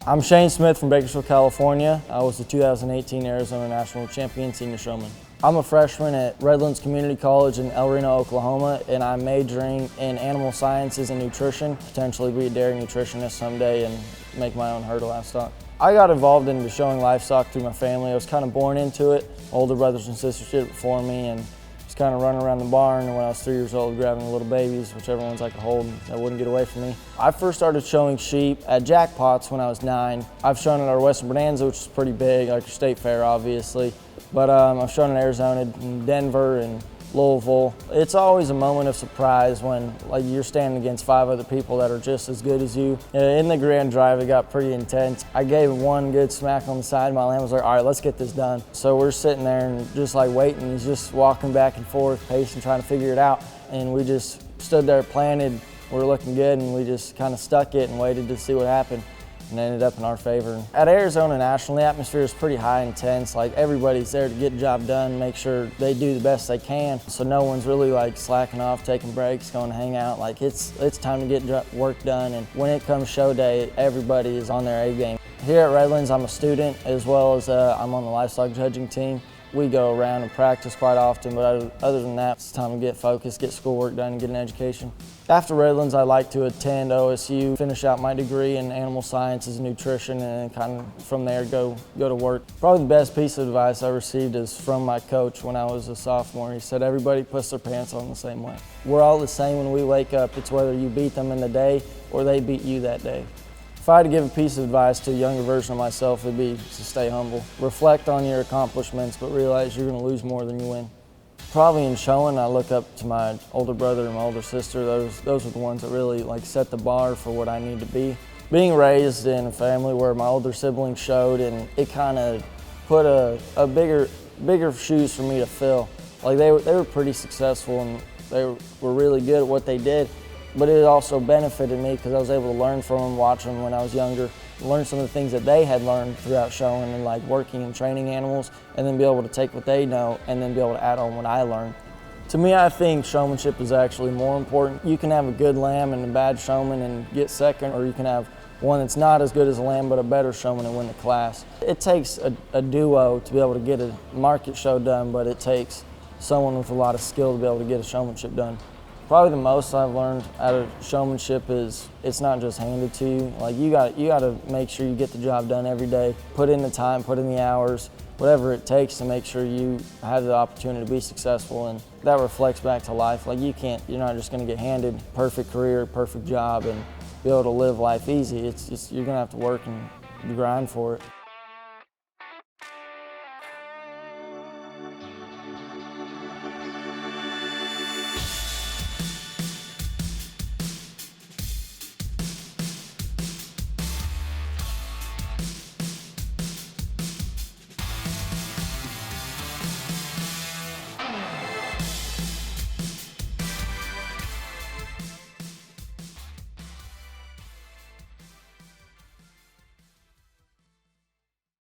I'm Shane Smith from Bakersfield, California. I was the 2018 Arizona National Champion Senior Showman. I'm a freshman at Redlands Community College in El Reno, Oklahoma, and I'm majoring in animal sciences and nutrition, potentially be a dairy nutritionist someday and make my own herd of livestock. I got involved into showing livestock through my family. I was kind of born into it. Older brothers and sisters did it before me, and just kind of running around the barn when I was 3 years old, grabbing little babies, whichever ones I could hold that wouldn't get away from me. I first started showing sheep at jackpots when I was 9. I've shown at our Western Bonanza, which is pretty big, like your state fair, obviously. But I've shown in Arizona, in Denver, and Louisville. It's always a moment of surprise when you're standing against 5 other people that are just as good as you. In the GrandDrive, it got pretty intense. I gave one good smack on the side. My lamb was like, all right, let's get this done. So we're sitting there and just waiting. He's just walking back and forth, pacing, trying to figure it out. And we just stood there planted. We were looking good, and we just kind of stuck it and waited to see what happened. And ended up in our favor. At Arizona National, the atmosphere is pretty high and intense. Everybody's there to get the job done, make sure they do the best they can. So no one's really slacking off, taking breaks, going to hang out. It's time to get work done. And when it comes show day, everybody is on their A game. Here at Redlands, I'm a student as well as I'm on the livestock judging team. We go around and practice quite often, but other than that, it's time to get focused, get schoolwork done, and get an education. After Redlands, I like to attend OSU, finish out my degree in animal sciences and nutrition, and then kind of from there go to work. Probably the best piece of advice I received is from my coach when I was a sophomore. He said, everybody puts their pants on the same way. We're all the same when we wake up. It's whether you beat them in the day or they beat you that day. If I had to give a piece of advice to a younger version of myself, it'd be to stay humble. Reflect on your accomplishments, but realize you're going to lose more than you win. Probably in showing, I look up to my older brother and my older sister. Those are the ones that really set the bar for what I need to be. Being raised in a family where my older siblings showed, and it kind of put a bigger shoes for me to fill. They were pretty successful, and they were really good at what they did. But it also benefited me because I was able to learn from them, watch them when I was younger, learn some of the things that they had learned throughout showing and working and training animals, and then be able to take what they know and then be able to add on what I learned. To me, I think showmanship is actually more important. You can have a good lamb and a bad showman and get second, or you can have one that's not as good as a lamb but a better showman and win the class. It takes a duo to be able to get a market show done, but it takes someone with a lot of skill to be able to get a showmanship done. Probably the most I've learned out of showmanship is it's not just handed to you. You got to make sure you get the job done every day. Put in the time, put in the hours, whatever it takes to make sure you have the opportunity to be successful, and that reflects back to life. You're not just going to get handed perfect career, perfect job, and be able to live life easy. It's just you're going to have to work and grind for it.